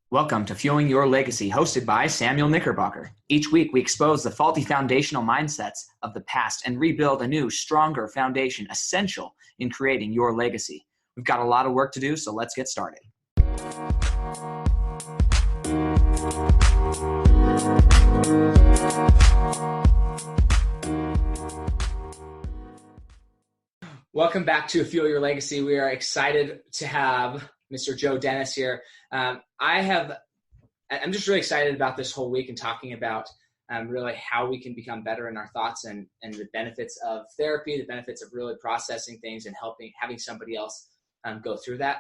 Welcome to Fueling Your Legacy, hosted by Samuel Knickerbocker. Each week, we expose the faulty foundational mindsets of the past and rebuild a new, stronger foundation essential in creating your legacy. We've got a lot of work to do, so let's get started. Welcome back to Fuel Your Legacy. We are excited to have Mr. Joe Dennis here. I'm just really excited about this whole week and talking about really how we can become better in our thoughts and the benefits of therapy, the benefits of really processing things and having somebody else go through that.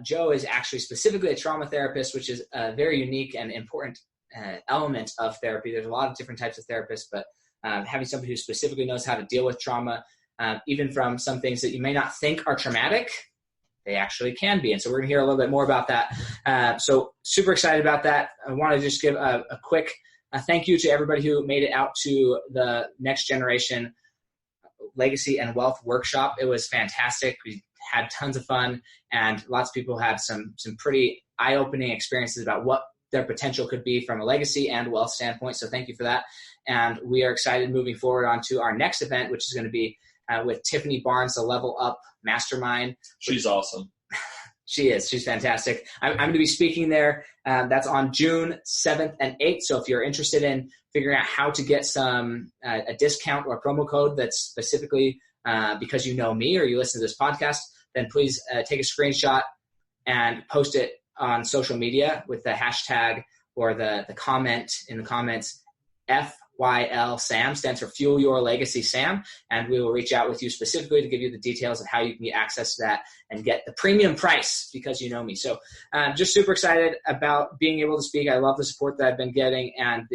Joe is actually specifically a trauma therapist, which is a very unique and important element of therapy. There's a lot of different types of therapists, but having somebody who specifically knows how to deal with trauma, even from some things that you may not think are traumatic, they actually can be. And so we're going to hear a little bit more about that. So super excited about that. I want to just give a quick thank you to everybody who made it out to the Next Generation Legacy and Wealth Workshop. It was fantastic. We had tons of fun, and lots of people had some pretty eye-opening experiences about what their potential could be from a legacy and wealth standpoint. So thank you for that. And we are excited moving forward on to our next event, which is going to be with Tiffany Barnes, the Level Up Mastermind. She's awesome. She is. She's fantastic. I'm going to be speaking there. That's on June 7th and 8th. So if you're interested in figuring out how to get a discount or a promo code that's specifically because you know me or you listen to this podcast, then please take a screenshot and post it on social media with the hashtag or the comment in the comments FYL Sam, stands for Fuel Your Legacy Sam, and we will reach out with you specifically to give you the details of how you can get access to that and get the premium price because you know me. So just super excited about being able to speak. I love the support that I've been getting and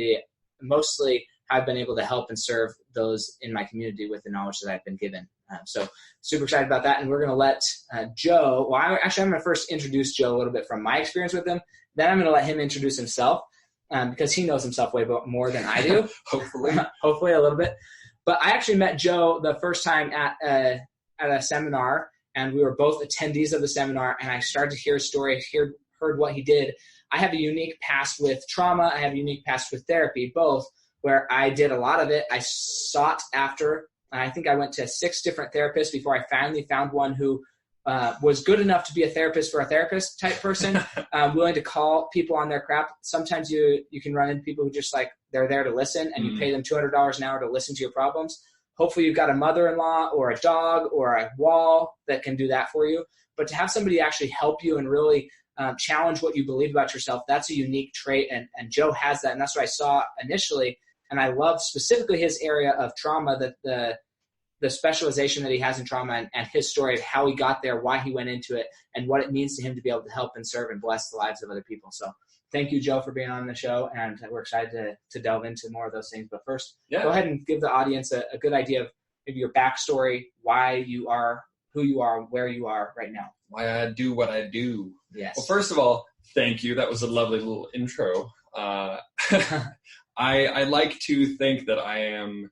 mostly I've been able to help and serve those in my community with the knowledge that I've been given. So super excited about that. And we're going to let Joe, I'm going to first introduce Joe a little bit from my experience with him. Then I'm going to let him introduce himself. Because he knows himself way more than I do. Hopefully a little bit. But I actually met Joe the first time at a seminar, and we were both attendees of the seminar, and I started to hear his story, heard what he did. I have a unique past with trauma. I have a unique past with therapy, both, where I did a lot of it. I sought after, I think I went to 6 different therapists before I finally found one who was good enough to be a therapist for a therapist type person, willing to call people on their crap. Sometimes you can run into people who just they're there to listen and you pay them $200 an hour to listen to your problems. Hopefully you've got a mother-in-law or a dog or a wall that can do that for you. But to have somebody actually help you and really challenge what you believe about yourself, that's a unique trait. And Joe has that. And that's what I saw initially. And I love specifically his area of trauma, that the specialization that he has in trauma and his story of how he got there, why he went into it, and what it means to him to be able to help and serve and bless the lives of other people. So thank you, Joe, for being on the show, and we're excited to delve into more of those things. But first, Go ahead and give the audience a good idea of maybe your backstory, why you are who you are, where you are right now. Why I do what I do. Yes. Well, first of all, thank you. That was a lovely little intro. I like to think that I am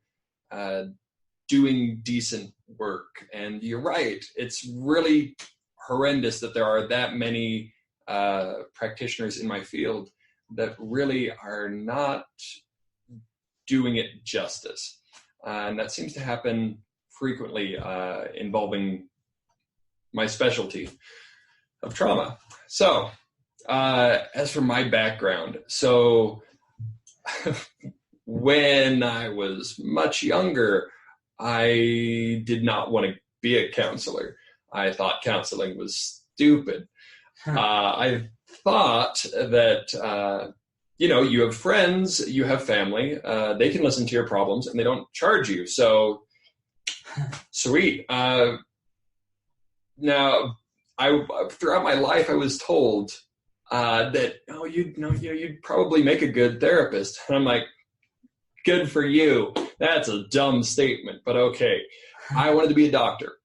doing decent work. And you're right. It's really horrendous that there are that many practitioners in my field that really are not doing it justice. And that seems to happen frequently involving my specialty of trauma. So as for my background, when I was much younger, I did not want to be a counselor. I thought counseling was stupid. I thought that, you have friends, you have family, they can listen to your problems and they don't charge you. So sweet. Now, throughout my life, I was told that, you'd probably make a good therapist. And I'm like, good for you. That's a dumb statement, but okay. I wanted to be a doctor.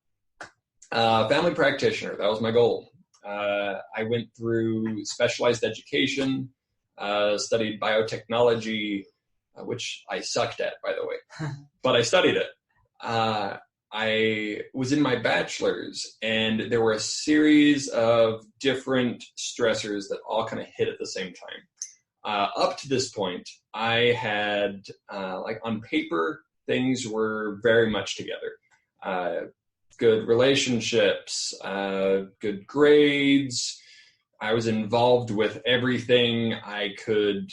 Family practitioner, that was my goal. I went through specialized education, studied biotechnology, which I sucked at, by the way, but I studied it. I was in my bachelor's, and there were a series of different stressors that all kind of hit at the same time. Up to this point, I had, like on paper, things were very much together. Good relationships, good grades. I was involved with everything I could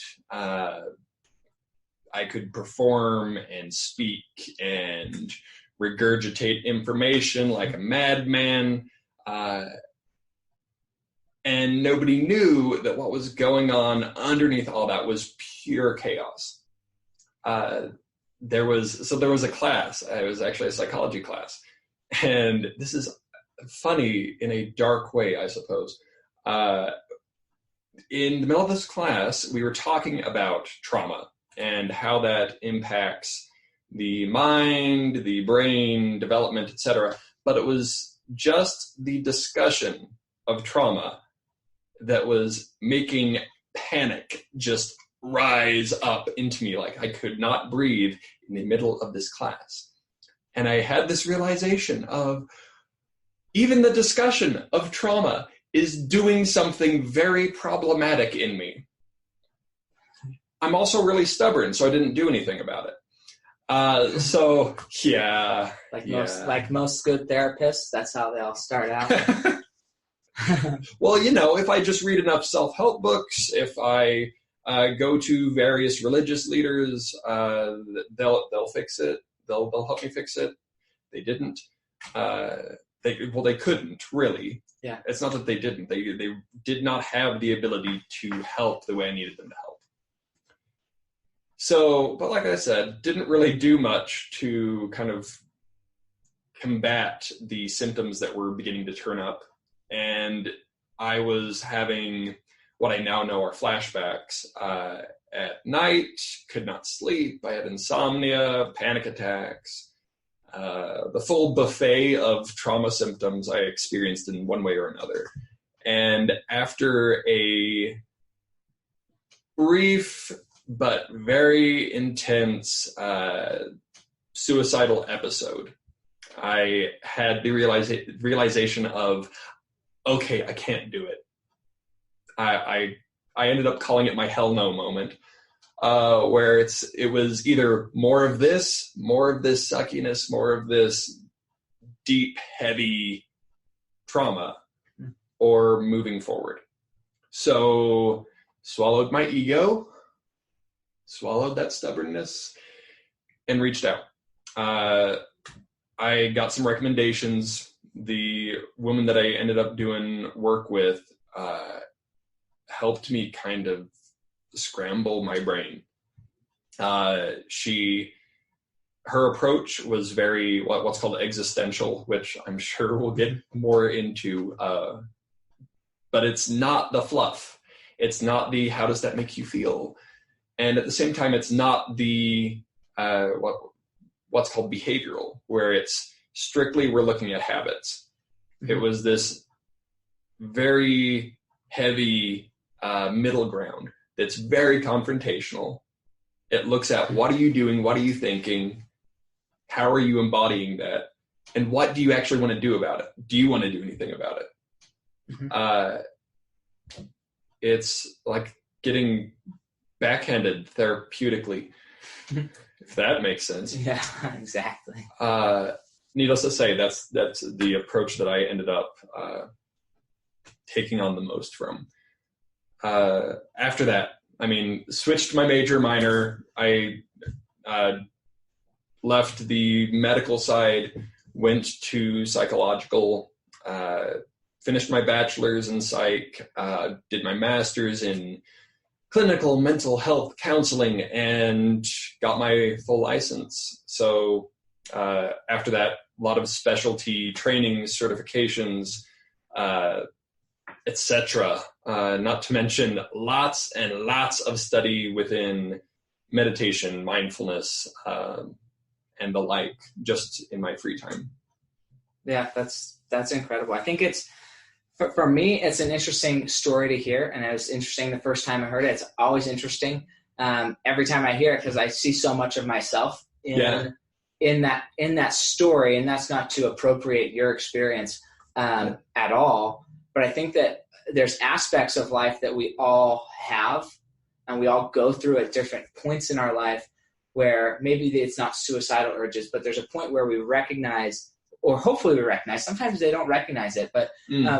perform and speak and regurgitate information like a madman. And nobody knew that what was going on underneath all that was pure chaos. There was a class. It was actually a psychology class. And this is funny in a dark way, I suppose. In the middle of this class, we were talking about trauma and how that impacts the mind, the brain, development, etc. But it was just the discussion of trauma that was making panic just rise up into me. Like I could not breathe in the middle of this class. And I had this realization of even the discussion of trauma is doing something very problematic in me. I'm also really stubborn, so I didn't do anything about it. So yeah. Like most good therapists, that's how they all start out. Well, if I just read enough self-help books, if I go to various religious leaders, they'll fix it. They'll help me fix it. They didn't. They couldn't really. Yeah. It's not that they didn't. They did not have the ability to help the way I needed them to help. So, but like I said, didn't really do much to kind of combat the symptoms that were beginning to turn up. And I was having what I now know are flashbacks at night, could not sleep. I had insomnia, panic attacks, the full buffet of trauma symptoms I experienced in one way or another. And after a brief but very intense suicidal episode, I had the realization of, okay, I can't do it. I ended up calling it my hell no moment, where it was either more of this suckiness, more of this deep, heavy trauma, or moving forward. So swallowed my ego, swallowed that stubbornness, and reached out. I got some recommendations. The woman that I ended up doing work with helped me kind of scramble my brain. Her approach was very what's called existential, which I'm sure we'll get more into. But it's not the fluff. It's not the how does that make you feel, and at the same time, it's not the what's called behavioral, where it's strictly we're looking at habits. It was this very heavy middle ground that's very confrontational. It looks at what are you doing, what are you thinking, how are you embodying that, and what do you actually want to do about it? Do you want to do anything about it? Mm-hmm. It's like getting backhanded therapeutically, if that makes sense. Yeah, exactly. Needless to say, that's the approach that I ended up taking on the most from. After that, switched my major minor. I left the medical side, went to psychological, finished my bachelor's in psych, did my master's in clinical mental health counseling, and got my full license. So after that, a lot of specialty trainings, certifications, etc. Not to mention lots and lots of study within meditation, mindfulness, and the like, just in my free time. Yeah, that's incredible. I think it's, for me, it's an interesting story to hear, and it was interesting the first time I heard it. It's always interesting every time I hear it, because I see so much of myself in in that story, and that's not to appropriate your experience at all, but I think that there's aspects of life that we all have and we all go through at different points in our life where maybe it's not suicidal urges, but there's a point where we recognize, or hopefully we recognize, sometimes they don't recognize it, but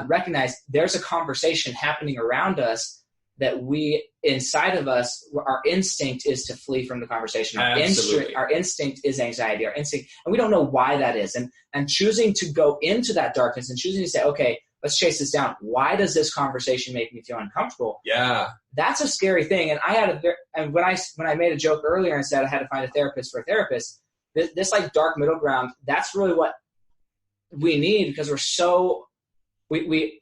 recognize there's a conversation happening around us that we, inside of us, our instinct is to flee from the conversation. Our instinct is anxiety, our instinct, and we don't know why that is. And choosing to go into that darkness and choosing to say, okay, let's chase this down. Why does this conversation make me feel uncomfortable? Yeah. That's a scary thing. And when I made a joke earlier and said I had to find a therapist for a therapist, this like dark middle ground, that's really what we need, because we're so,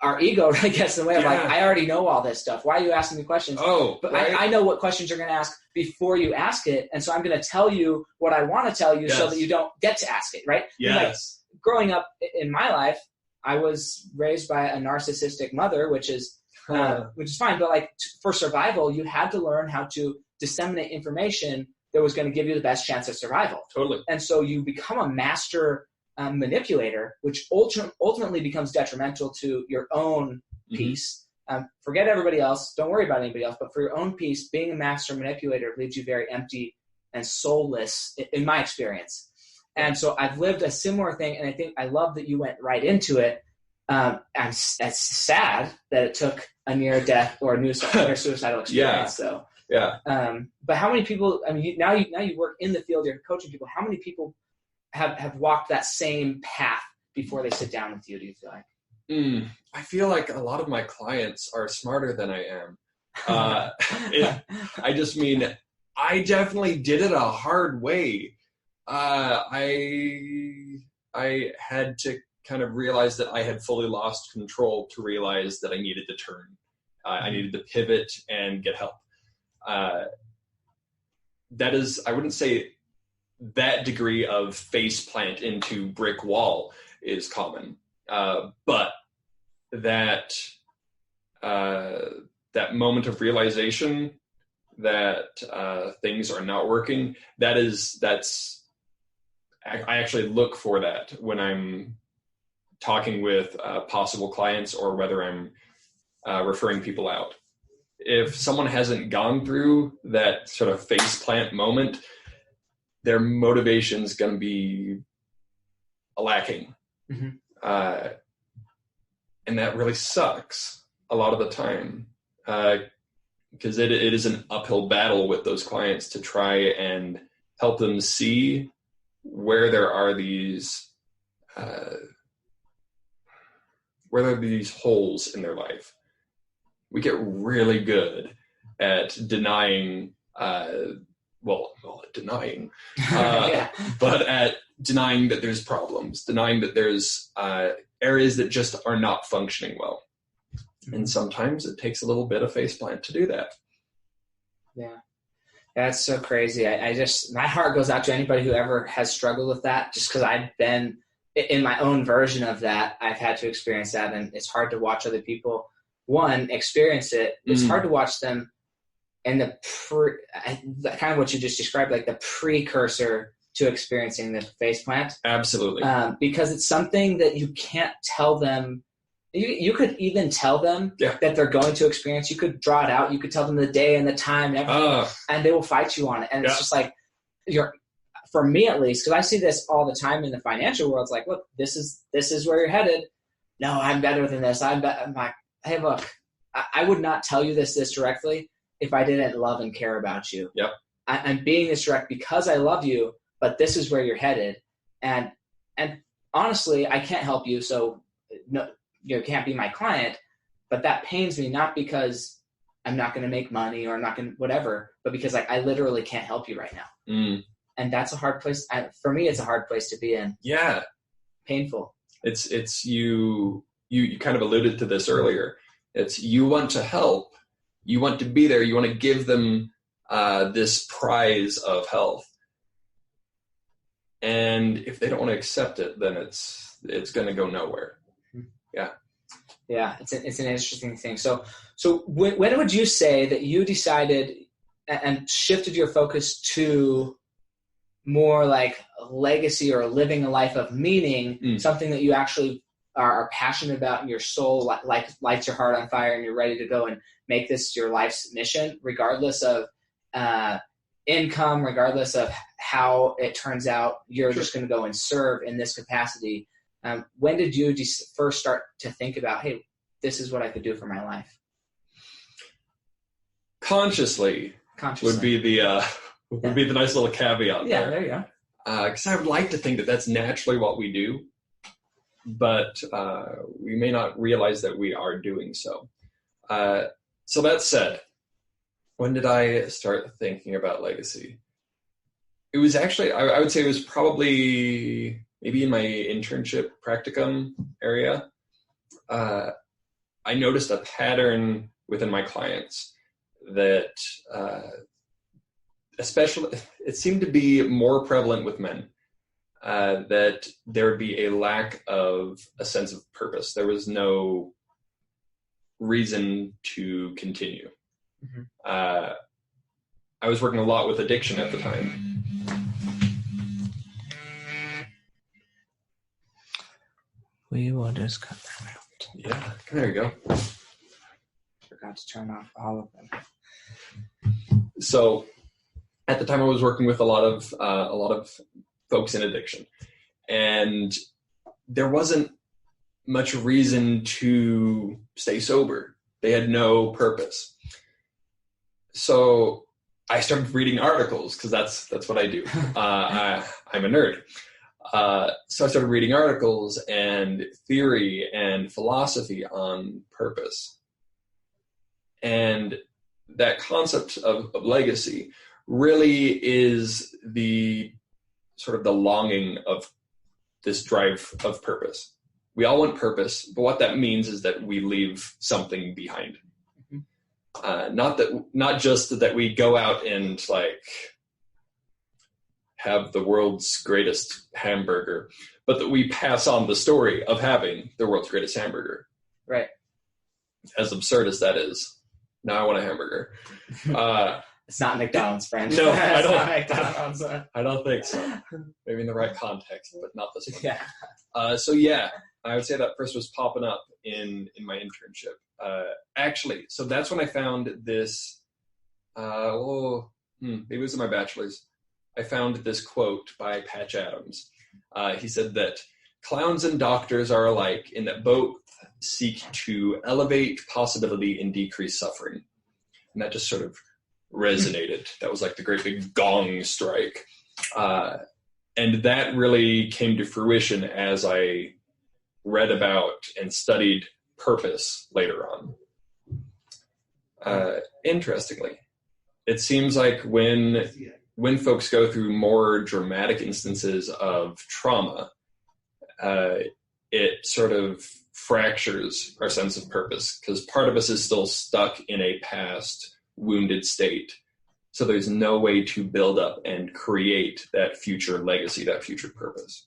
our ego really gets in the way of like, I already know all this stuff. Why are you asking me questions? But right. I know what questions you're going to ask before you ask it. And so I'm going to tell you what I want to tell you so that you don't get to ask it. Right. Yes. Like, growing up in my life, I was raised by a narcissistic mother, which is fine. But like for survival, you had to learn how to disseminate information that was going to give you the best chance of survival. Totally. And so you become a master manipulator, which ultimately becomes detrimental to your own peace. Forget everybody else. Don't worry about anybody else. But for your own peace, being a master manipulator leaves you very empty and soulless, in my experience. And so I've lived a similar thing, and I think I love that you went right into it. It's sad that it took a near death or a near suicidal experience. So but how many people? I mean, now you work in the field. You're coaching people. How many people have walked that same path before they sit down with you? Do you feel like? I feel like a lot of my clients are smarter than I am. I just mean, I definitely did it a hard way. I had to kind of realize that I had fully lost control to realize that I needed to turn. I needed to pivot and get help. That is, I wouldn't say that degree of face plant into brick wall is common. But that moment of realization that things are not working, I actually look for that when I'm talking with possible clients, or whether I'm referring people out. If someone hasn't gone through that sort of face plant moment, their motivation's going to be lacking. And that really sucks a lot of the time, because it is an uphill battle with those clients to try and help them see where there are these holes in their life. We get really good at denying, but at denying that there's problems, denying that there's areas that just are not functioning well. And sometimes it takes a little bit of faceplant to do that. Yeah. That's so crazy. My heart goes out to anybody who ever has struggled with that, just because I've been in my own version of that. I've had to experience that, and it's hard to watch other people, experience it. It's hard to watch them in kind of what you just described, like the precursor to experiencing the faceplant. Absolutely. Because it's something that you can't tell them. You could even tell them that they're going to experience. You could draw it out. You could tell them the day and the time and everything, and they will fight you on it. And it's just like, for me at least, because I see this all the time in the financial world. It's like, look, this is where you're headed. No, I'm better than this. I'm like, hey, look, I would not tell you this directly if I didn't love and care about you. Yep. I'm being this direct because I love you, but this is where you're headed. And honestly, I can't help you. So no, you can't be my client, but that pains me, not because I'm not going to make money or I'm not going to whatever, but because like I literally can't help you right now. And that's a hard place. For me, it's a hard place to be in. Yeah. Painful. It's you kind of alluded to this earlier. It's you want to help, you want to be there, you want to give them this prize of health. And if they don't want to accept it, then it's going to go nowhere. Yeah. Yeah. It's an interesting thing. So when would you say that you decided and shifted your focus to more like legacy or living a life of meaning, something that you actually are passionate about and your soul lights your heart on fire and you're ready to go and make this your life's mission, regardless of income, regardless of how it turns out, you're just going to go and serve in this capacity. When did you first start to think about, hey, this is what I could do for my life? Consciously. Would be the be the nice little caveat. Yeah, there you go. Because I would like to think that that's naturally what we do, but we may not realize that we are doing so. So that said, when did I start thinking about legacy? It was actually, I would say it was probably maybe in my internship practicum area. I noticed a pattern within my clients that especially, it seemed to be more prevalent with men, that there would be a lack of a sense of purpose. There was no reason to continue. Mm-hmm. I was working a lot with addiction at the time. We will just cut that out. Yeah, there you go. Forgot to turn off all of them. So at the time I was working with a lot of folks in addiction, and there wasn't much reason to stay sober. They had no purpose. So I started reading articles because that's what I do. I'm a nerd. So I started reading articles and theory and philosophy on purpose. And that concept of legacy really is the sort of the longing of this drive of purpose. We all want purpose, but what that means is that we leave something behind. Mm-hmm. Not just that we go out and like have the world's greatest hamburger, but that we pass on the story of having the world's greatest hamburger. Right. As absurd as that is. Now I want a hamburger. It's not McDonald's, friend. No, I don't. McDonald's. I don't think so. Maybe in the right context, but not this one. Yeah. So yeah, I would say that first was popping up in my internship. Actually, so that's when I found this. Maybe it was in my bachelor's. I found this quote by Patch Adams. He said that clowns and doctors are alike in that both seek to elevate possibility and decrease suffering. And that just sort of resonated. That was like the great big gong strike. And that really came to fruition as I read about and studied purpose later on. Interestingly, it seems like when folks go through more dramatic instances of trauma, it sort of fractures our sense of purpose because part of us is still stuck in a past wounded state. So there's no way to build up and create that future legacy, that future purpose.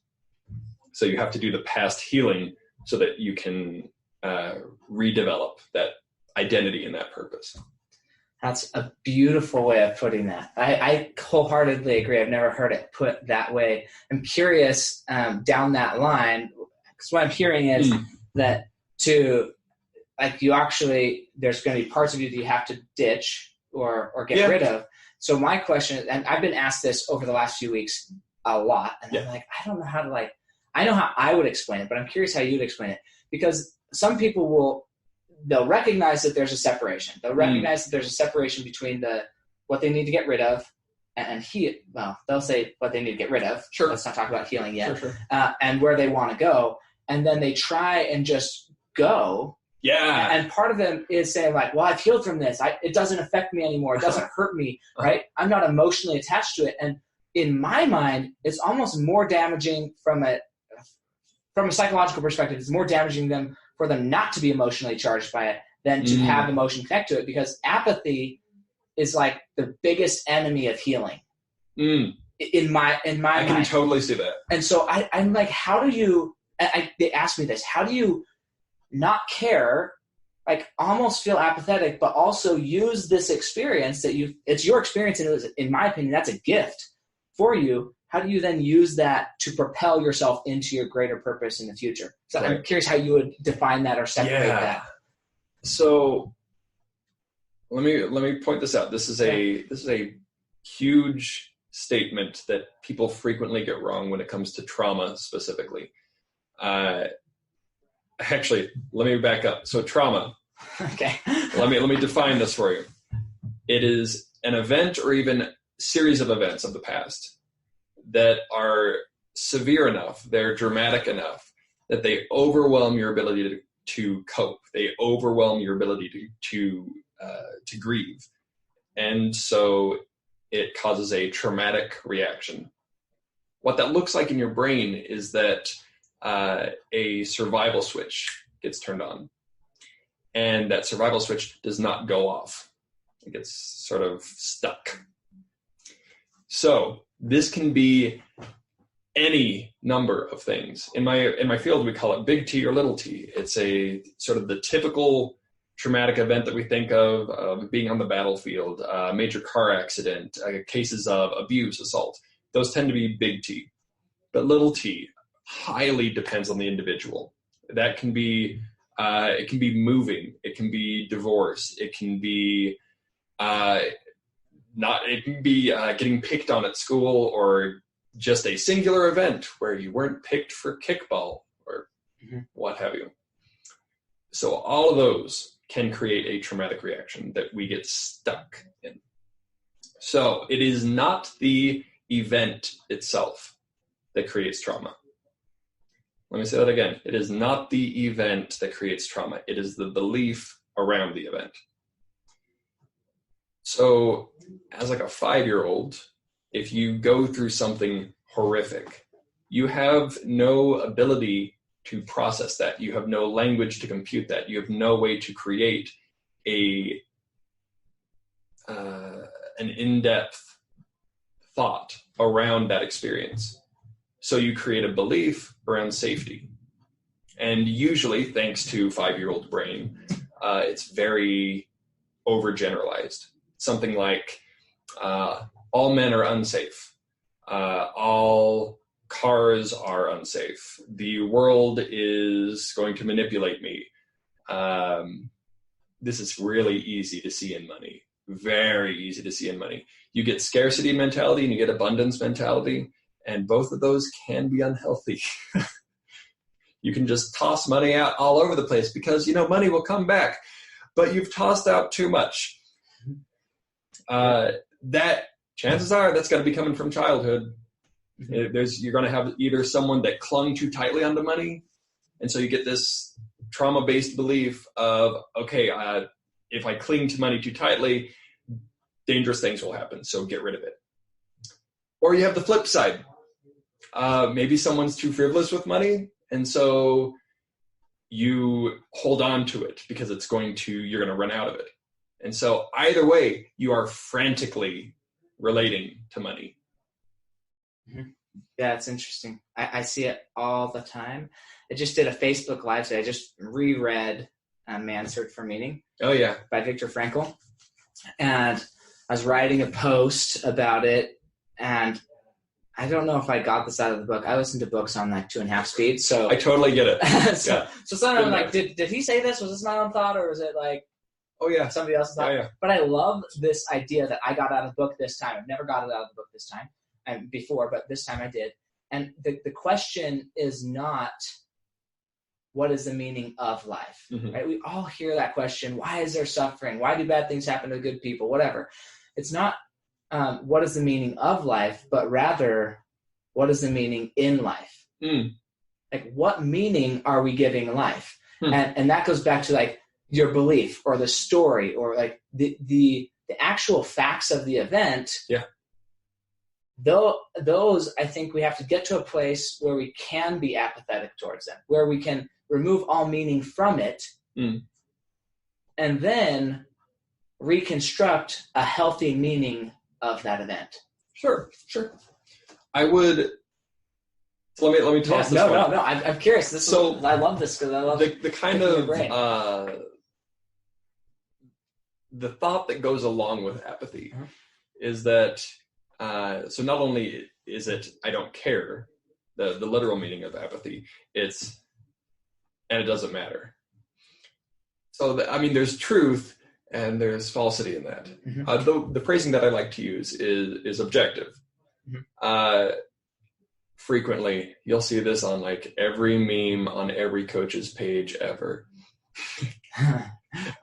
So you have to do the past healing so that you can redevelop that identity and that purpose. That's a beautiful way of putting that. I wholeheartedly agree. I've never heard it put that way. I'm curious down that line, because what I'm hearing is that there's going to be parts of you that you have to ditch or get rid of. So my question, and I've been asked this over the last few weeks a lot, and I'm like, I don't know how to I know how I would explain it, but I'm curious how you'd explain it, because some people they'll recognize that there's a separation. They'll recognize that there's a separation between what they need to get rid of and they'll say what they need to get rid of. Sure. Let's not talk about healing yet. Sure. And where they want to go. And then they try and just go. Yeah. And part of them is saying like, well, I've healed from this. It doesn't affect me anymore. It doesn't hurt me, right? I'm not emotionally attached to it. And in my mind, it's almost more damaging from a psychological perspective. It's more damaging for them not to be emotionally charged by it than to have emotion connect to it, because apathy is like the biggest enemy of healing. In my mind. I can totally see that. And so I'm like, how do you, they asked me this, how do you not care, like almost feel apathetic, but also use this experience that it's your experience, and in my opinion, that's a gift. for you, how do you then use that to propel yourself into your greater purpose in the future? So right. I'm curious how you would define that or separate that. So let me point this out. This is a huge statement that people frequently get wrong when it comes to trauma specifically. Actually, let me back up. So trauma. Okay. let me define this for you. It is an event or even series of events of the past that are severe enough, they're dramatic enough that they overwhelm your ability to cope. They overwhelm your ability to grieve. And so it causes a traumatic reaction. What that looks like in your brain is that a survival switch gets turned on. And that survival switch does not go off. It gets sort of stuck. So this can be any number of things. In my field, we call it big T or little t. It's a sort of the typical traumatic event that we think of being on the battlefield, a major car accident, cases of abuse, assault. Those tend to be big T. But little t highly depends on the individual. That can be, it can be moving. It can be divorce. It can be getting picked on at school, or just a singular event where you weren't picked for kickball or what have you. So all of those can create a traumatic reaction that we get stuck in. So it is not the event itself that creates trauma. Let me say that again. It is not the event that creates trauma. It is the belief around the event. So as like a 5-year-old, if you go through something horrific, you have no ability to process that. You have no language to compute that. You have no way to create an in-depth thought around that experience. So you create a belief around safety. And usually, thanks to 5-year-old brain, it's very overgeneralized. Something like, all men are unsafe. All cars are unsafe. The world is going to manipulate me. This is really easy to see in money. Very easy to see in money. You get scarcity mentality and you get abundance mentality, and both of those can be unhealthy. You can just toss money out all over the place because, money will come back, but you've tossed out too much. That chances are that's going to be coming from childhood. You're going to have either someone that clung too tightly onto money, and so you get this trauma-based belief of, okay, if I cling to money too tightly, dangerous things will happen, so get rid of it. Or you have the flip side. Maybe someone's too frivolous with money, and so you hold on to it because you're going to run out of it. And so either way, you are frantically relating to money. Mm-hmm. Yeah, it's interesting. I see it all the time. I just did a Facebook Live today. I just reread Man's Search for Meaning. Oh, yeah. By Viktor Frankl. And I was writing a post about it, and I don't know if I got this out of the book. I listen to books on like 2.5 speed. So I totally get it. So sometimes I'm like, did he say this? Was this my own thought, or was it like, oh yeah, somebody else's thought? Yeah. But I love this idea that I got out of the book this time. I've never got it out of the book this time before, but this time I did. And the question is not, what is the meaning of life? Mm-hmm. Right? We all hear that question. Why is there suffering? Why do bad things happen to good people? Whatever. It's not what is the meaning of life, but rather, what is the meaning in life? Mm. Like, what meaning are we giving life? And that goes back to like your belief or the story or like the actual facts of the event. Yeah. Those, I think we have to get to a place where we can be apathetic towards them, where we can remove all meaning from it, and then reconstruct a healthy meaning of that event. Sure. I would. So let me toss this one. No. I'm curious. I love this because I love the kind of the thought that goes along with apathy is that So not only is it I don't care, the literal meaning of apathy, and it doesn't matter. So there's truth and there's falsity in that. The phrasing that I like to use is objective. Frequently, you'll see this on like every meme on every coach's page ever.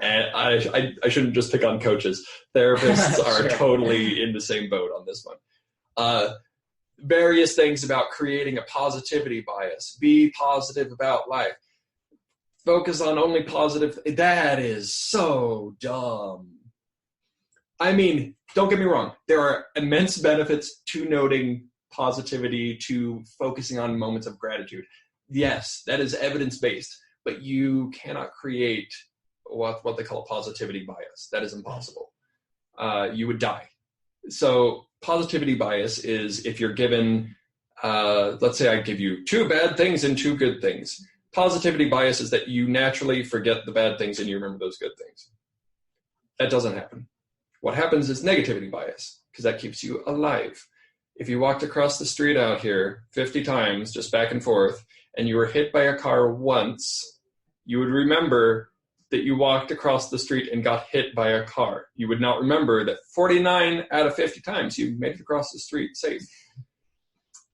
And I shouldn't just pick on coaches. Therapists are totally in the same boat on this one. Various things about creating a positivity bias. Be positive about life. Focus on only positive. That is so dumb. Don't get me wrong. There are immense benefits to noting positivity, to focusing on moments of gratitude. Yes, that is evidence-based, but you cannot create what they call a positivity bias. That is impossible. You would die. So positivity bias is if you're given, let's say I give you 2 bad things and 2 good things. Positivity bias is that you naturally forget the bad things and you remember those good things. That doesn't happen. What happens is negativity bias, because that keeps you alive. If you walked across the street out here 50 times, just back and forth, and you were hit by a car once, you would remember that you walked across the street and got hit by a car. You would not remember that 49 out of 50 times you made it across the street safe.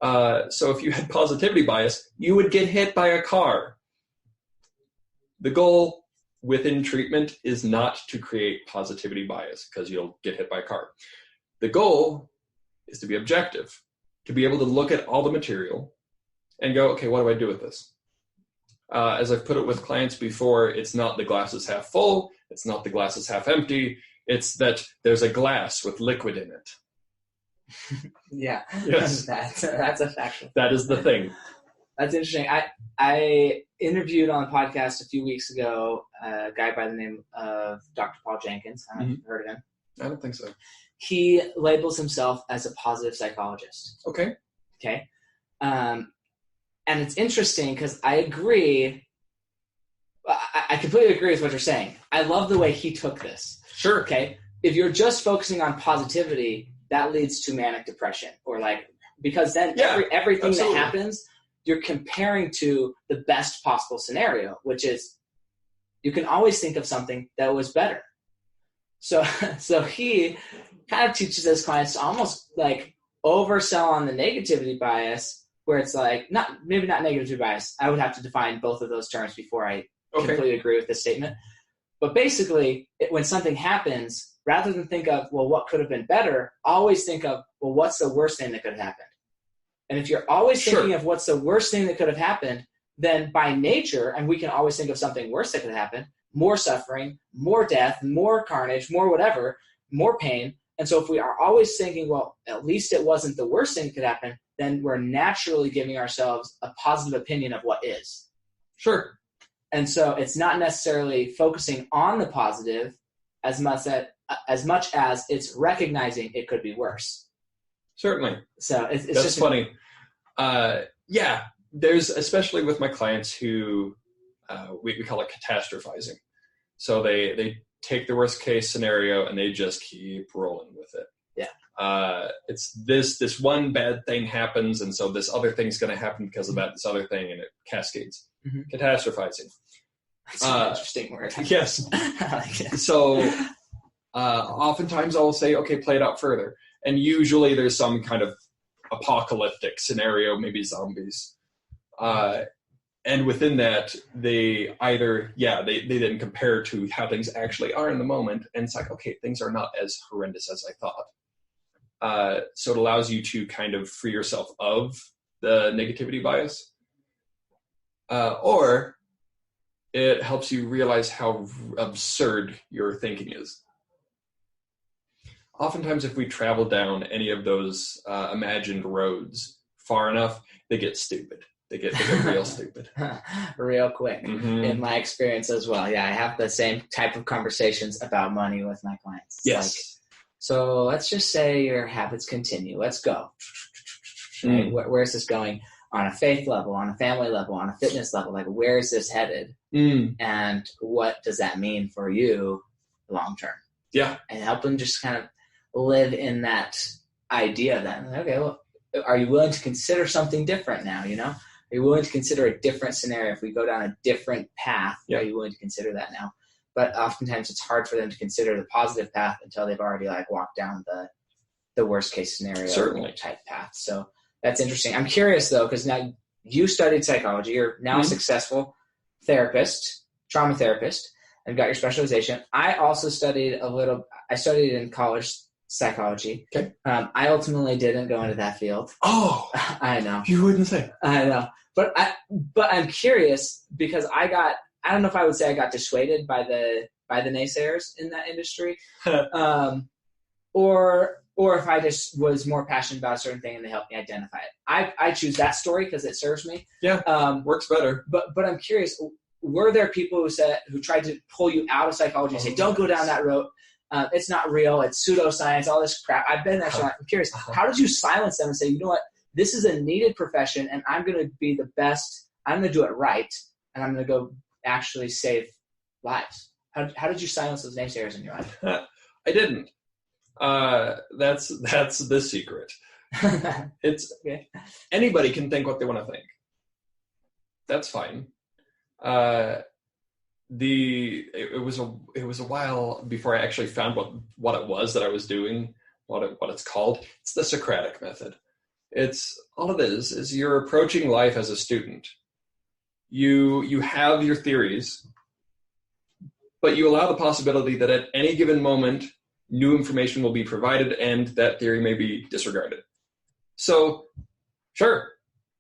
So if you had positivity bias, you would get hit by a car. The goal within treatment is not to create positivity bias because you'll get hit by a car. The goal is to be objective, to be able to look at all the material and go, okay, what do I do with this? As I've put it with clients before, it's not the glass is half full, it's not the glass is half empty, it's that there's a glass with liquid in it. Yeah, yes. That's a fact. That is the thing. That's interesting. I interviewed on a podcast a few weeks ago a guy by the name of Dr. Paul Jenkins. I don't know if you've heard of him. I don't think so. He labels himself as a positive psychologist. Okay. And it's interesting because I agree. I completely agree with what you're saying. I love the way he took this. Sure. Okay. If you're just focusing on positivity, that leads to manic depression because then everything absolutely. that happens, you're comparing to the best possible scenario, which is you can always think of something that was better. So he kind of teaches his clients to almost like oversell on the negativity bias, where it's like maybe not negativity bias. I would have to define both of those terms before I completely agree with this statement. But basically, when something happens, rather than think of, well, what could have been better, always think of, well, what's the worst thing that could have happened? And if you're always thinking of what's the worst thing that could have happened, then by nature, and we can always think of something worse that could happen, more suffering, more death, more carnage, more whatever, more pain. And so if we are always thinking, well, at least it wasn't the worst thing that could happen, then we're naturally giving ourselves a positive opinion of what is. Sure. And so it's not necessarily focusing on the positive as much as it's recognizing it could be worse. Certainly. So it's That's just funny. There's, especially with my clients who we call it catastrophizing. So they take the worst case scenario and they just keep rolling with it. Yeah. It's this one bad thing happens, and so this other thing's going to happen because of this other thing, and it cascades. Mm-hmm. Catastrophizing. That's an interesting word. Yes. I like it. So oftentimes I'll say, okay, play it out further. And usually there's some kind of apocalyptic scenario, maybe zombies. And within that, they either, they then compare to how things actually are in the moment. And it's like, okay, things are not as horrendous as I thought. So it allows you to kind of free yourself of the negativity bias. Or it helps you realize how absurd your thinking is. Oftentimes, if we travel down any of those imagined roads far enough, they get stupid. They get real stupid. Real quick, mm-hmm. In my experience as well. Yeah, I have the same type of conversations about money with my clients. Yes. So let's just say your habits continue. Let's go. Right? Where's this going? On a faith level, on a family level, on a fitness level, like where is this headed? And what does that mean for you long term? Yeah. And help them just kind of live in that idea then. Okay, well, are you willing to consider something different now, Are you willing to consider a different scenario? If we go down a different path, Are you willing to consider that now? But oftentimes it's hard for them to consider the positive path until they've already walked down the worst case scenario type path. So that's interesting. I'm curious though, because now you studied psychology. You're now a successful therapist, trauma therapist, and got your specialization. I also studied I studied in college psychology. Okay. I ultimately didn't go into that field. Oh, I know. You wouldn't say. I know. But I'm curious because I don't know if I would say I got dissuaded by the naysayers in that industry. Or if I just was more passionate about a certain thing and they helped me identify it. I choose that story because it serves me. Yeah, works better. But I'm curious, were there people who tried to pull you out of psychology and say, don't go down that road, it's not real, it's pseudoscience, all this crap? I've been there, so I'm curious, how did you silence them and say, you know what, this is a needed profession and I'm going to be the best, I'm going to do it right, and I'm going to go actually save lives? How did you silence those naysayers in your life? I didn't. That's the secret. It's okay. Anybody can think what they want to think. That's fine. It was a while before I actually found what it was that I was doing, what it's called. It's the Socratic method. It's all it is you're approaching life as a student. You have your theories, but you allow the possibility that at any given moment new information will be provided and that theory may be disregarded. So, sure,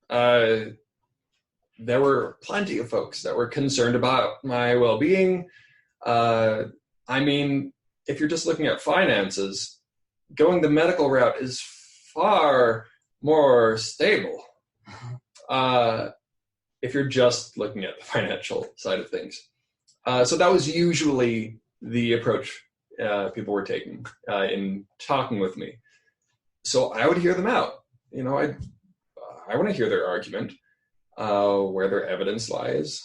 there were plenty of folks that were concerned about my well-being. I mean, if you're just looking at finances, going the medical route is far more stable. If you're just looking at the financial side of things. So that was usually the approach people were taking in talking with me. So I would hear them out. I want to hear their argument, where their evidence lies.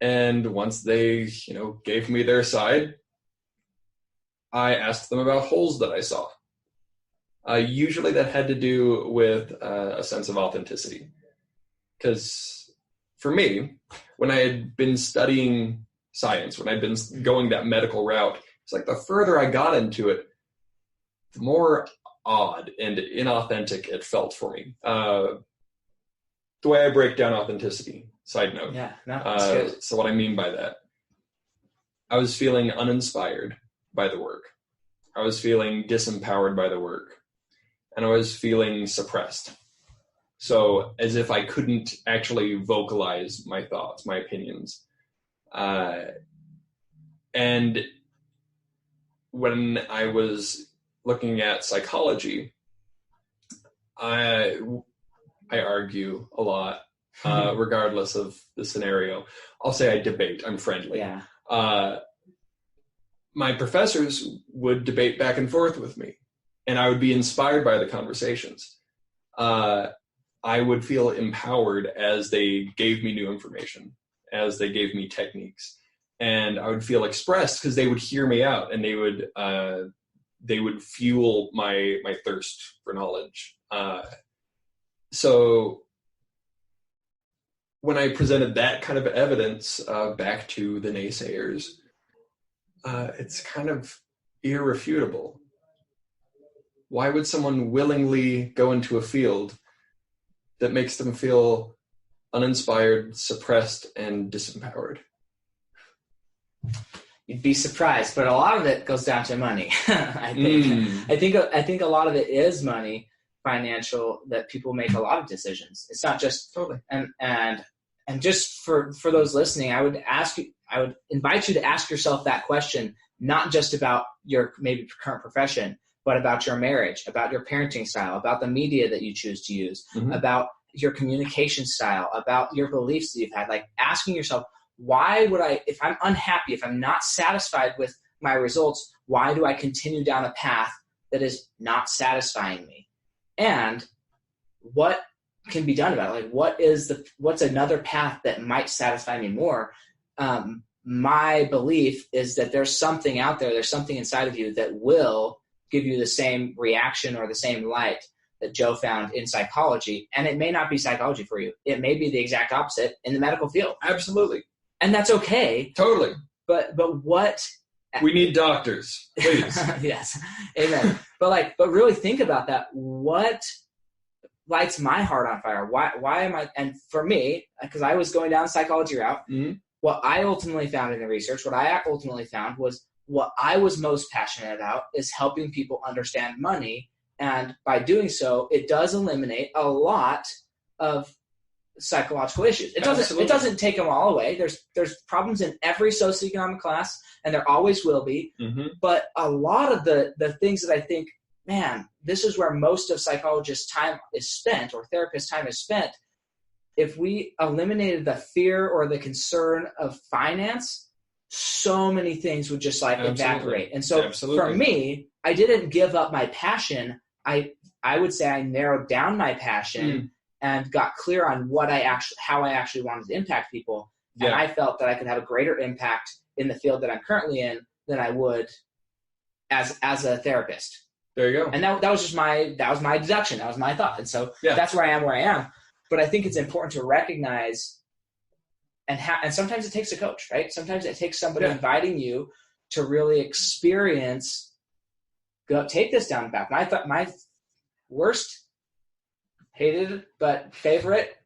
And once they, gave me their side, I asked them about holes that I saw. Usually that had to do with a sense of authenticity. Because for me, when I had been studying science, when I'd been going that medical route, it's like the further I got into it, the more odd and inauthentic it felt for me. The way I break down authenticity, side note. Yeah, no, that's good. So what I mean by that, I was feeling uninspired by the work. I was feeling disempowered by the work. And I was feeling suppressed. So as if I couldn't actually vocalize my thoughts, my opinions. And when I was looking at psychology, I argue a lot, regardless of the scenario. I'll say I debate. I'm friendly. Yeah. My professors would debate back and forth with me, and I would be inspired by the conversations. I would feel empowered as they gave me new information, as they gave me techniques. And I would feel expressed because they would hear me out, and they would fuel my thirst for knowledge. So when I presented that kind of evidence back to the naysayers, it's kind of irrefutable. Why would someone willingly go into a field that makes them feel uninspired, suppressed, and disempowered? You'd be surprised, but a lot of it goes down to money. I think a lot of it is money, financial, that people make a lot of decisions. It's not just totally. And just for those listening, I would invite you to ask yourself that question, not just about your maybe current profession, but about your marriage, about your parenting style, about the media that you choose to use, about your communication style, about your beliefs that you've had. Like asking yourself, why would I, if I'm unhappy, if I'm not satisfied with my results, why do I continue down a path that is not satisfying me? And what can be done about it? Like what's another path that might satisfy me more? My belief is that there's something out there, there's something inside of you that will give you the same reaction or the same light that Joe found in psychology. And it may not be psychology for you. It may be the exact opposite in the medical field. Absolutely. And that's okay. Totally. But what... We need doctors, please. Yes. Amen. But really think about that. What lights my heart on fire? Why am I, and for me, because I was going down the psychology route, what I ultimately found in the research, what I ultimately found was what I was most passionate about is helping people understand money. And by doing so, it does eliminate a lot of psychological issues. It doesn't take them all away. There's problems in every socioeconomic class, and there always will be. But a lot of the things that I think, man, this is where most of psychologists' time is spent, or therapists' time is spent. If we eliminated the fear or the concern of finance, so many things would just evaporate. And so for me, I didn't give up my passion. I would say I narrowed down my passion and got clear on how I actually wanted to impact people. Yeah. And I felt that I could have a greater impact in the field that I'm currently in than I would as a therapist. There you go. And that was just my deduction. That was my thought. And so that's where I am. But I think it's important to recognize and sometimes it takes a coach, right? Sometimes it takes somebody inviting you to really experience, take this down the path. And I thought my worst, hated but favorite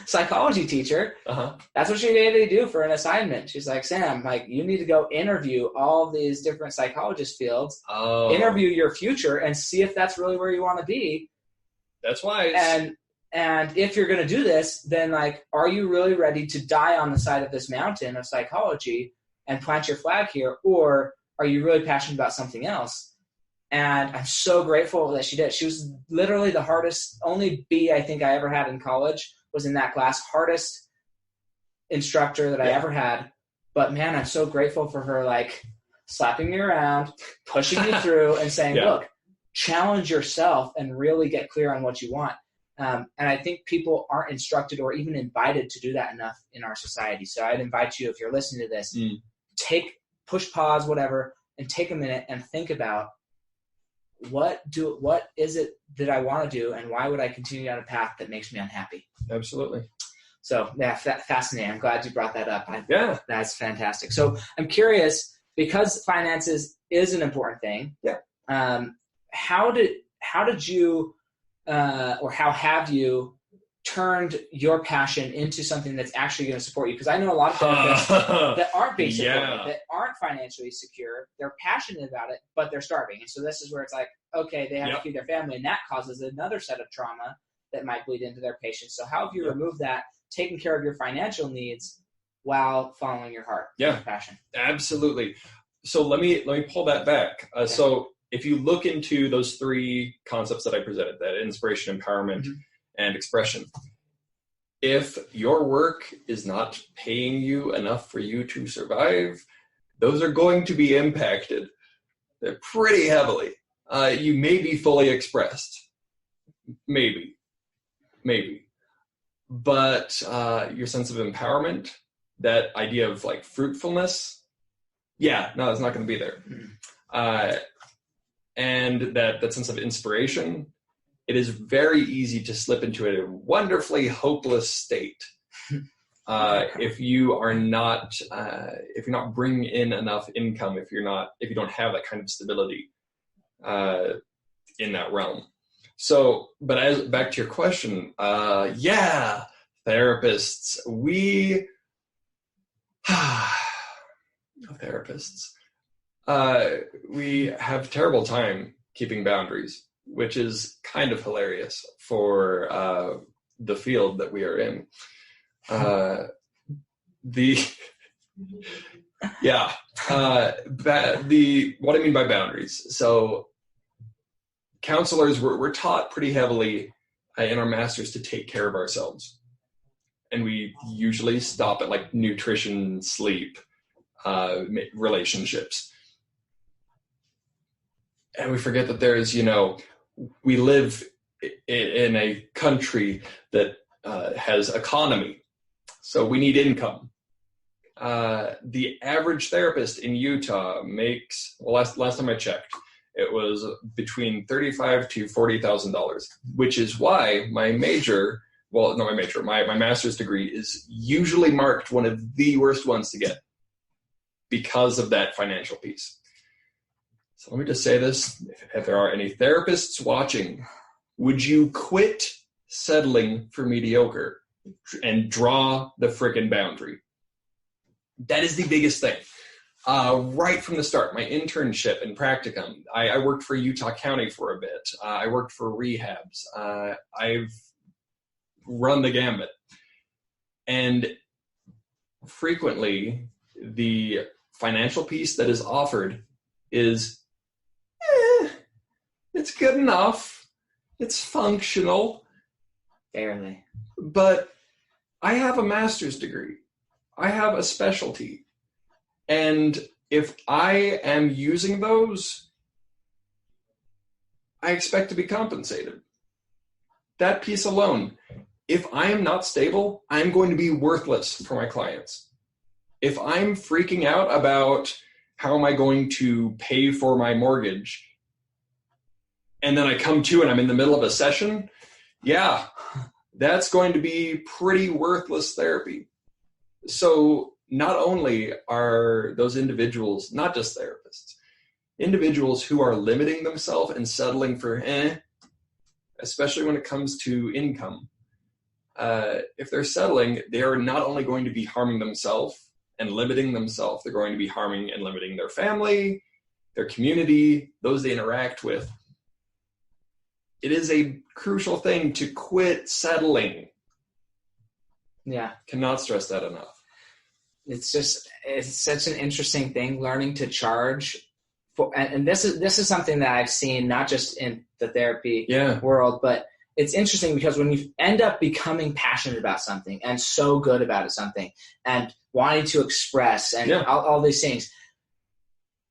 psychology teacher, that's what she made me do for an assignment. She's like, Sam, you need to go interview all of these different psychologist fields, interview your future, and see if that's really where you want to be. That's wise. And if you're going to do this, then are you really ready to die on the side of this mountain of psychology and plant your flag here, or are you really passionate about something else? And I'm so grateful that she did. She was literally the hardest, only B I think I ever had in college was in that class, hardest instructor that I ever had. But man, I'm so grateful for her slapping me around, pushing me through and saying, look, challenge yourself and really get clear on what you want. And I think people aren't instructed or even invited to do that enough in our society. So I'd invite you, if you're listening to this, push pause, whatever, and take a minute and think about, what is it that I want to do, and why would I continue down a path that makes me unhappy? Absolutely. So fascinating. I'm glad you brought that up. That's fantastic. So I'm curious, because finances is an important thing. How did you, or how have you turned your passion into something that's actually going to support you? Because I know a lot of therapists that aren't being supported, that aren't financially secure. They're passionate about it, but they're starving. And so this is where it's okay, they have to feed their family, and that causes another set of trauma that might bleed into their patients. So how have you removed that, taking care of your financial needs while following your heart, your passion? Absolutely. So let me pull that back. So if you look into those three concepts that I presented, that inspiration, empowerment, and expression, if your work is not paying you enough for you to survive, those are going to be impacted pretty heavily. You may be fully expressed, maybe, but your sense of empowerment, that idea of fruitfulness, it's not going to be there. And that sense of inspiration, it is very easy to slip into a wonderfully hopeless state if you're not bringing in enough income, if you don't have that kind of stability in that realm. So, but back to your question, therapists, we have terrible time keeping boundaries, which is kind of hilarious for the field that we are in. What I mean by boundaries. So counselors, we're taught pretty heavily in our masters to take care of ourselves. And we usually stop at nutrition, sleep, relationships. And we forget that there's, we live in a country that has economy. So we need income. The average therapist in Utah makes, last time I checked, It was between $35,000 to $40,000, which is why my master's degree is usually marked one of the worst ones to get because of that financial piece. So let me just say this. If there are any therapists watching, would you quit settling for mediocre and draw the frickin' boundary? That is the biggest thing. Right from the start, my internship and practicum, I worked for Utah County for a bit. I worked for rehabs. I've run the gambit. And frequently, the financial piece that is offered is, it's good enough. It's functional. Barely. But I have a master's degree. I have a specialty. And if I am using those, I expect to be compensated. That piece alone. If I am not stable, I'm going to be worthless for my clients. If I'm freaking out about how am I going to pay for my mortgage, and then I come to and I'm in the middle of a session, yeah, that's going to be pretty worthless therapy. So not only are those individuals, not just therapists, individuals who are limiting themselves and settling for especially when it comes to income, if they're settling, they are not only going to be harming themselves and limiting themselves, they're going to be harming and limiting their family, their community, those they interact with. It is a crucial thing to quit settling. Yeah. Cannot stress that enough. It's such an interesting thing, learning to charge for, and this is something that I've seen not just in the therapy world, but it's interesting because when you end up becoming passionate about something and so good about something and wanting to express and all these things,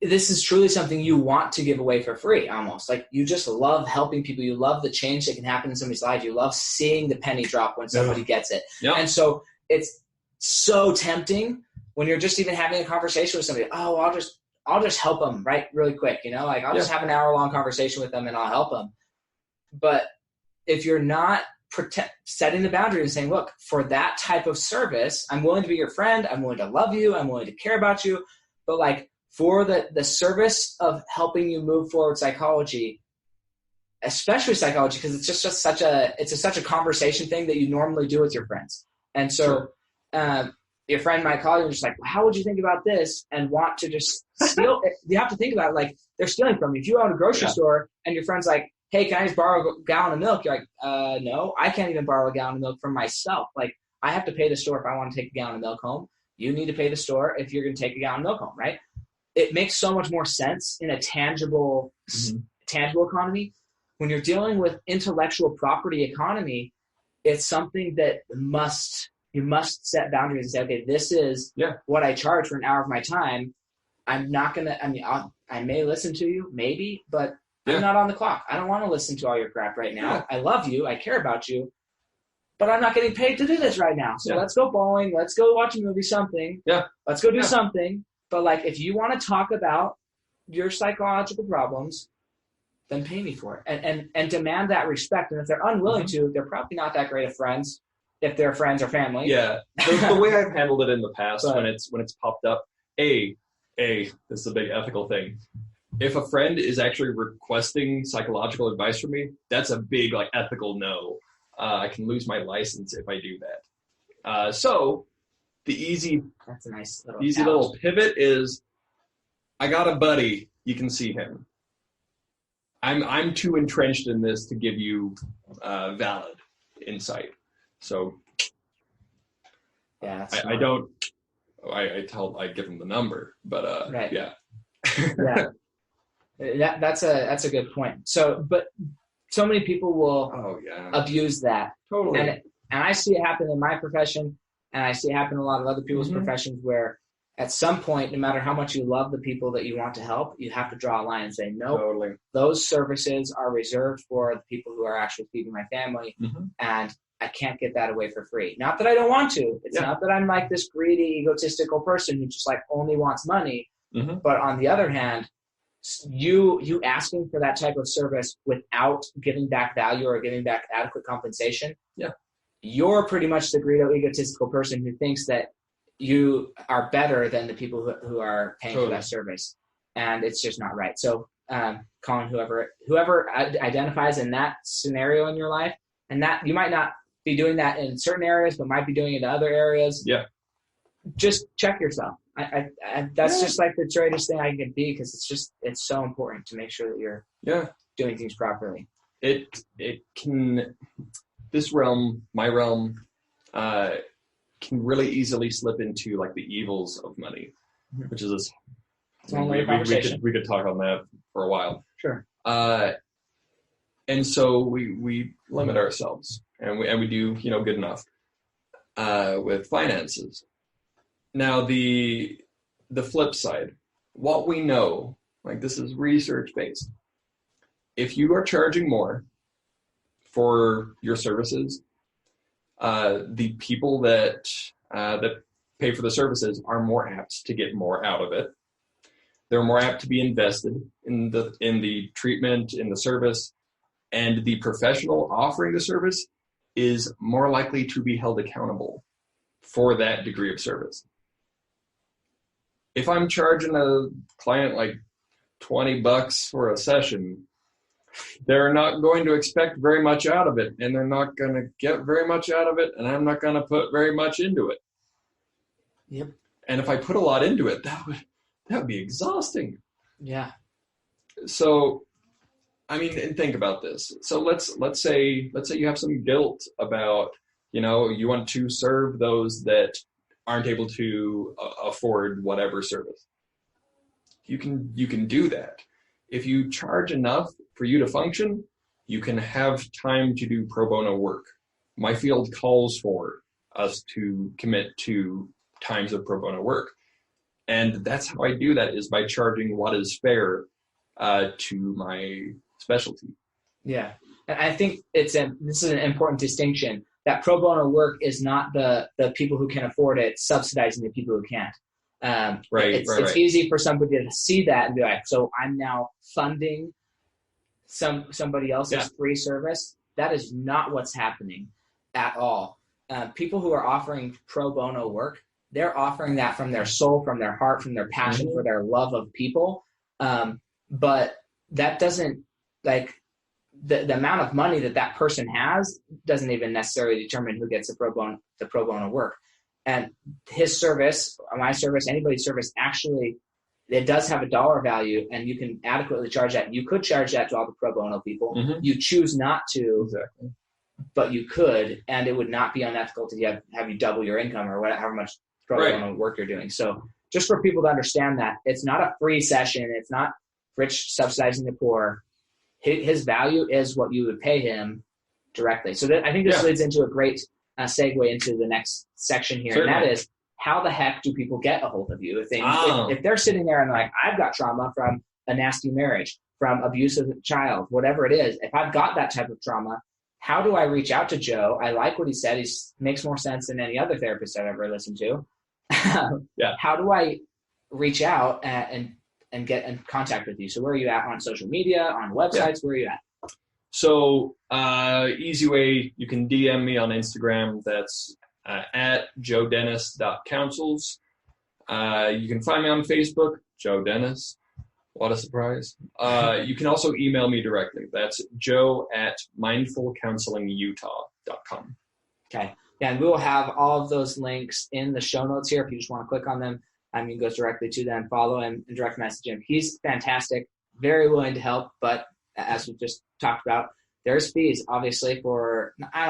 this is truly something you want to give away for free, almost. Like, you just love helping people. You love the change that can happen in somebody's life. You love seeing the penny drop when somebody gets it. Yeah. And so it's so tempting when you're just even having a conversation with somebody. Oh, I'll just help them really quick. Like, I'll just have an hour-long conversation with them and I'll help them. But if you're not setting the boundary and saying, look, for that type of service, I'm willing to be your friend. I'm willing to love you. I'm willing to care about you. But like, for the service of helping you move forward psychology, especially psychology, because it's just such a conversation thing that you normally do with your friends. And so your friend might call you and just like, well, how would you think about this? And want to just steal. You have to think about it like they're stealing from you. If you own a grocery store and your friend's like, hey, can I just borrow a gallon of milk? You're like, no, I can't even borrow a gallon of milk from myself. Like, I have to pay the store if I want to take a gallon of milk home. You need to pay the store if you're going to take a gallon of milk home, right? It makes so much more sense in a tangible economy. When you're dealing with intellectual property economy, it's something that you must set boundaries and say, okay, this is what I charge for an hour of my time. I'm not going to, I may listen to you, maybe, but I'm not on the clock. I don't want to listen to all your crap right now. I love you. I care about you, but I'm not getting paid to do this right now. So let's go bowling. Let's go watch a movie, something. Let's go do something. But like, if you want to talk about your psychological problems, then pay me for it and demand that respect. And if they're unwilling to, they're probably not that great of friends, if they're friends or family. Yeah. The way I've handled it in the past, when it's popped up, this is a big ethical thing. If a friend is actually requesting psychological advice from me, that's a big ethical no. I can lose my license if I do that. So the that's a nice little pivot is, I got a buddy, you can see him. I'm too entrenched in this to give you valid insight. So I don't. I give him the number, but that's a good point. So, but so many people will abuse that. Totally. And I see it happen in my profession, and I see it happen in a lot of other people's professions, where at some point, no matter how much you love the people that you want to help, you have to draw a line and say, no, those services are reserved for the people who are actually feeding my family, and I can't get that away for free. Not that I don't want to. It's not that I'm like this greedy, egotistical person who just only wants money. But on the other hand, you asking for that type of service without giving back value or giving back adequate compensation, you're pretty much the greedo, egotistical person who thinks that you are better than the people who are paying for that service. And it's just not right. So Colin, whoever identifies in that scenario in your life, and that you might not be doing that in certain areas, but might be doing it in other areas. Just check yourself. That's just like the greatest thing I can be, because it's so important to make sure that you're doing things properly. It can, this realm, my realm, can really easily slip into like the evils of money, which is this. We could talk on that for a while. Sure. And so we limit ourselves, and we do good enough with finances. Now the flip side, what we know, like this is research based. If you are charging more for your services, the people that pay for the services are more apt to get more out of it. They're more apt to be invested in the treatment, in the service, and the professional offering the service is more likely to be held accountable for that degree of service. If I'm charging a client like $20 for a session, they're not going to expect very much out of it, and they're not going to get very much out of it, and I'm not going to put very much into it. Yep. And if I put a lot into it, that would be exhausting. Yeah. So, I mean, and think about this. So let's say you have some guilt about, you want to serve those that aren't able to afford whatever service. You can do that. If you charge enough for you to function, you can have time to do pro bono work. My field calls for us to commit to times of pro bono work. And that's how I do that, is by charging what is fair to my specialty. Yeah. And I think this is an important distinction, that pro bono work is not the people who can afford it subsidizing the people who can't. It's easy for somebody to see that and be like, so I'm now funding somebody else's free service. That is not what's happening at all. People who are offering pro bono work, they're offering that from their soul, from their heart, from their passion, for their love of people. But that doesn't, like, the amount of money that person has doesn't even necessarily determine who gets the pro bono work. And his service, my service, anybody's service, actually, it does have a dollar value, and you can adequately charge that. You could charge that to all the pro bono people. You choose not to, but you could, and it would not be unethical to have you double your income or however much pro bono work you're doing. So just for people to understand that, it's not a free session. It's not rich subsidizing the poor. His value is what you would pay him directly. So I think this leads into a great segue into the next section here. Certainly. And that is, how the heck do people get a hold of you? If they're sitting there and they're like, I've got trauma from a nasty marriage, from abuse of a child, whatever it is, if I've got that type of trauma, how do I reach out to Joe? I like what he said. He makes more sense than any other therapist I've ever listened to. How do I reach out and get in contact with you? So where are you at on social media, on websites? Where are you at? So easy way, you can DM me on Instagram. That's at joedennis.counsels. You can find me on Facebook, Joe Dennis. What a surprise. You can also email me directly. That's joe@mindfulcounselingutah.com. Okay. Yeah, and we will have all of those links in the show notes here. If you just want to click on them, you can go directly to them, follow him, and direct message him. He's fantastic, very willing to help, but as we just talked about, there's fees, obviously, I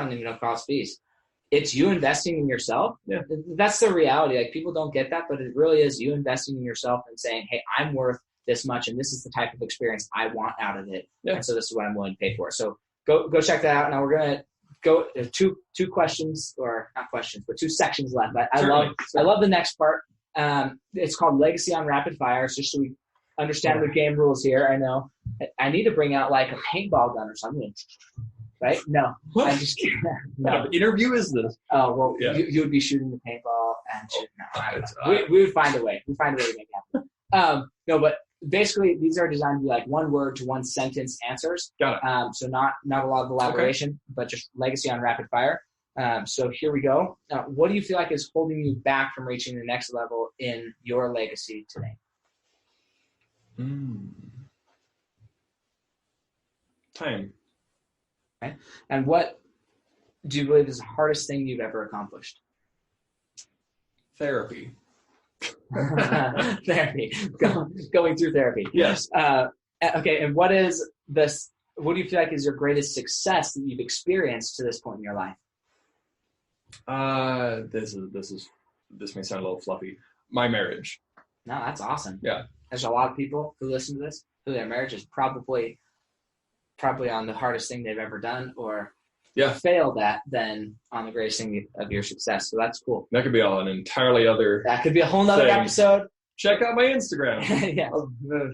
don't even know if it's fees. It's you investing in yourself. Yeah. That's the reality. Like, people don't get that, but it really is you investing in yourself and saying, hey, I'm worth this much, and this is the type of experience I want out of it. Yeah. And so this is what I'm willing to pay for. So go check that out. Now we're going to go two questions, or not questions, but two sections left. I love the next part. It's called Legacy on Rapid Fire. So just so we understand the game rules here. I know I need to bring out like a paintball gun or something, right? No, I'm just kidding. No. What interview is this? Oh, well, you would be shooting the paintball and shooting. We would find a way. We'd find a way to make it happen. No, but basically, these are designed to be like one word to one sentence answers. Got it. So not a lot of elaboration, but just legacy on rapid fire. So here we go. What do you feel like is holding you back from reaching the next level in your legacy today? Time. Okay. And what do you believe is the hardest thing you've ever accomplished? Therapy. Therapy. Going through therapy. Yes. Okay. And what do you feel like is your greatest success that you've experienced to this point in your life? This may sound a little fluffy. My marriage. No, that's awesome. Yeah. There's a lot of people who listen to this who their marriage is probably on the hardest thing they've ever done, or failed at, than on the greatest thing of your success. So that's cool. That could be an entirely other. That could be a whole nother episode. Check out my Instagram. Yeah.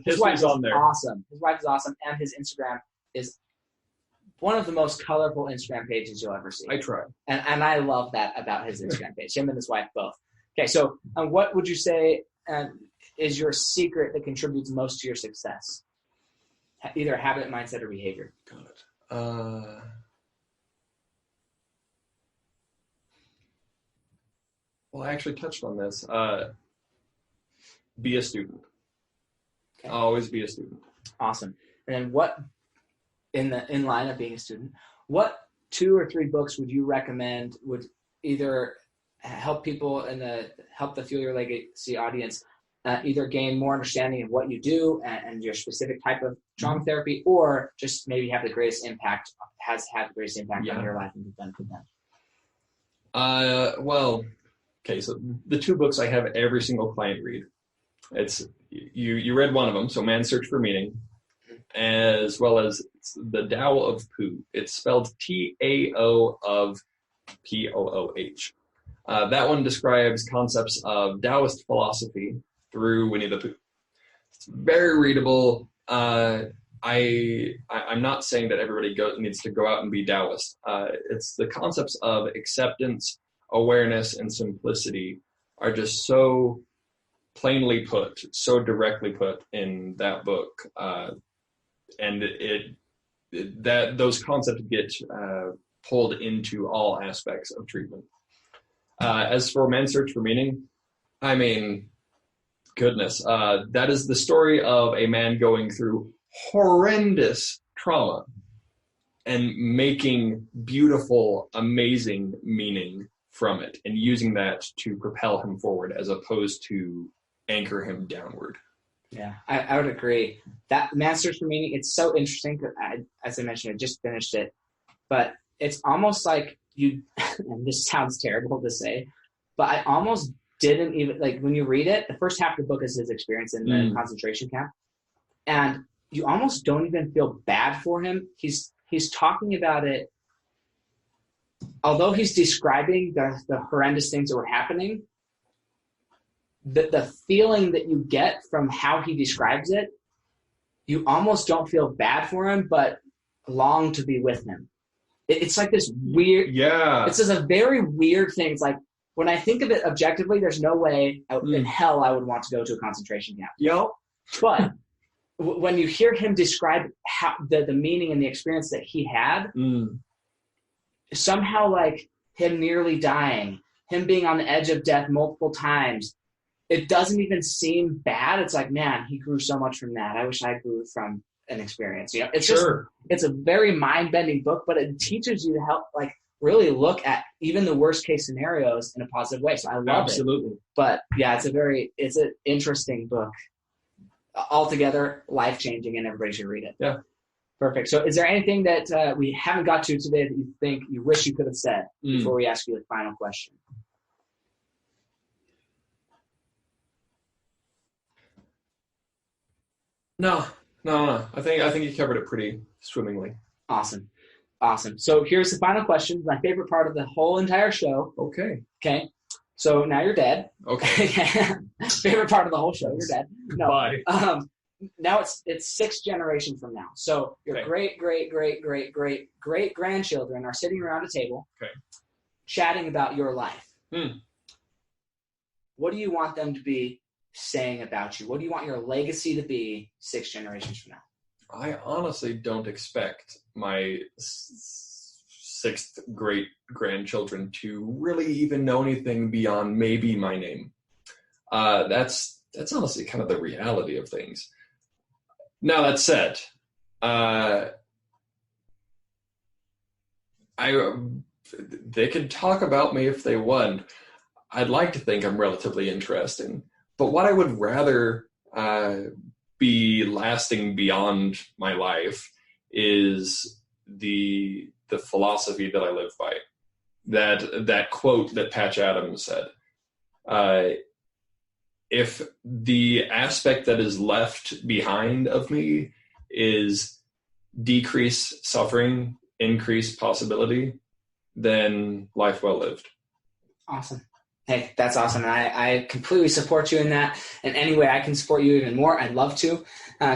His wife is on there. Awesome. His wife is awesome, and his Instagram is one of the most colorful Instagram pages you'll ever see. I try. And I love that about his Instagram page. Him and his wife both. Okay, so what would you say is your secret that contributes most to your success? Either habit, mindset, or behavior. Got it. Well, I actually touched on this. Be a student. Okay. Always be a student. Awesome. And then what, in line of being a student, what 2 or 3 books would you recommend would either help people help the Fuel Your Legacy audience either gain more understanding of what you do and your specific type of trauma therapy, or just maybe has had the greatest impact on your life and to benefit them? Well, okay, so the 2 books I have every single client read. It's you read one of them, so Man's Search for Meaning, as well as The Tao of Pooh. It's spelled Tao of Pooh. That one describes concepts of Taoist philosophy through Winnie the Pooh. It's very readable. I'm not saying that everybody needs to go out and be Taoist. It's the concepts of acceptance, awareness, and simplicity are just so plainly put, so directly put in that book, and those concepts get pulled into all aspects of treatment. As for Man's Search for Meaning, I mean, goodness, that is the story of a man going through horrendous trauma and making beautiful, amazing meaning from it, and using that to propel him forward as opposed to anchor him downward. Yeah, I would agree. That Man's Search for Meaning, it's so interesting because, as I mentioned, I just finished it, but it's almost like and this sounds terrible to say, but I almost didn't even, like, when you read it, the first half of the book is his experience in the concentration camp, and you almost don't even feel bad for him. He's talking about it, although he's describing the horrendous things that were happening, the feeling that you get from how he describes it, you almost don't feel bad for him, but long to be with him. It's like this weird, it's just a very weird thing. It's like, when I think of it objectively, there's no way in hell I would want to go to a concentration camp. But when you hear him describe how the meaning and the experience that he had, somehow, like him nearly dying, him being on the edge of death multiple times, it doesn't even seem bad. It's like, man, he grew so much from that. I wish I grew from an experience. You know, it's it's a very mind-bending book, but it teaches you to help, like, really look at even the worst case scenarios in a positive way. So I love it. But yeah, it's an interesting book. Altogether life-changing, and everybody should read it. Yeah. Perfect. So is there anything that we haven't got to today that you think you wish you could have said before we ask you the final question? No. I think you covered it pretty swimmingly. Awesome. So here's the final question, my favorite part of the whole entire show. Okay. So now you're dead. Okay. Favorite part of the whole show. You're dead. No. Bye. Now it's 6 generations from now. So your great grandchildren are sitting around a table, chatting about your life. What do you want them to be saying about you? What do you want your legacy to be 6 generations from now? I honestly don't expect my sixth great grandchildren to really even know anything beyond maybe my name. That's honestly kind of the reality of things. Now, that said, they could talk about me if they want. I'd like to think I'm relatively interesting, but what I would rather be lasting beyond my life is the philosophy that I live by. That quote that Patch Adams said. If the aspect that is left behind of me is decrease suffering, increase possibility, then life well lived. Awesome. Hey, that's awesome. And I completely support you in that. In any way I can support you even more, I'd love to.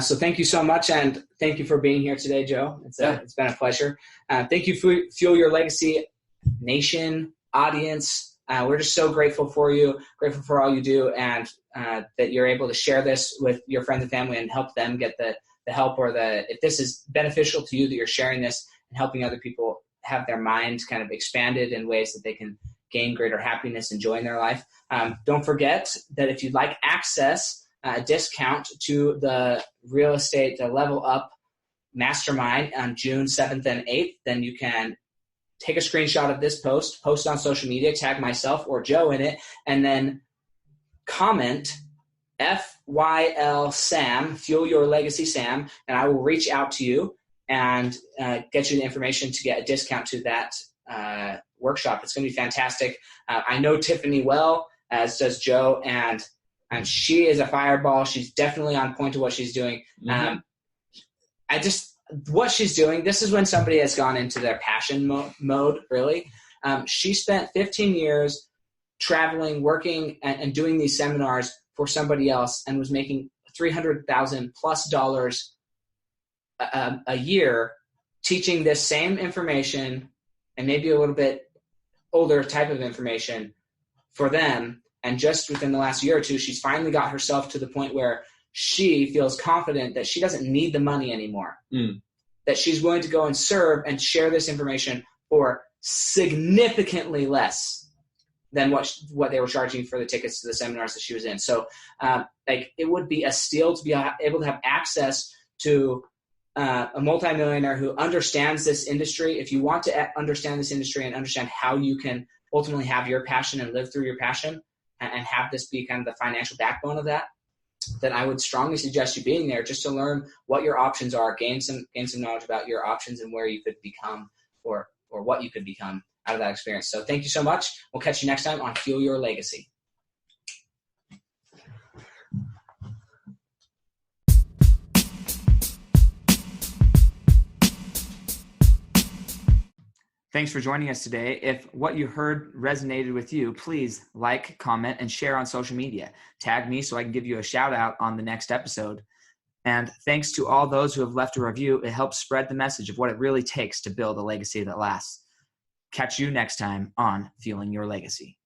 So thank you so much. And thank you for being here today, Joe. It's been a pleasure. Thank you, Fuel Your Legacy Nation, audience. We're just so grateful for you, grateful for all you do, and that you're able to share this with your friends and family and help them get the help, or if this is beneficial to you, that you're sharing this and helping other people have their minds kind of expanded in ways that they can gain greater happiness and joy in their life. Don't forget that if you'd like access, a discount to the real estate Level Up Mastermind on June 7th and 8th, then you can take a screenshot of this post on social media, tag myself or Joe in it, and then comment FYL Sam, Fuel Your Legacy Sam, and I will reach out to you and get you the information to get a discount to that workshop. It's going to be fantastic. I know Tiffany well, as does Joe, and she is a fireball. She's definitely on point to what she's doing. Mm-hmm. What she's doing, this is when somebody has gone into their passion mode, really. She spent 15 years traveling, working, and doing these seminars for somebody else, and was making $300,000+ a year teaching this same information and maybe a little bit older type of information for them. And just within the last year or two, she's finally got herself to the point where she feels confident that she doesn't need the money anymore, that she's willing to go and serve and share this information for significantly less than what they were charging for the tickets to the seminars that she was in. So it would be a steal to be able to have access to a multimillionaire who understands this industry. If you want to understand this industry and understand how you can ultimately have your passion and live through your passion and have this be kind of the financial backbone of that, then I would strongly suggest you being there just to learn what your options are, gain some knowledge about your options and where you could become or what you could become out of that experience. So thank you so much. We'll catch you next time on Fuel Your Legacy. Thanks for joining us today. If what you heard resonated with you, please like, comment, and share on social media. Tag me so I can give you a shout out on the next episode. And thanks to all those who have left a review. It helps spread the message of what it really takes to build a legacy that lasts. Catch you next time on Fueling Your Legacy.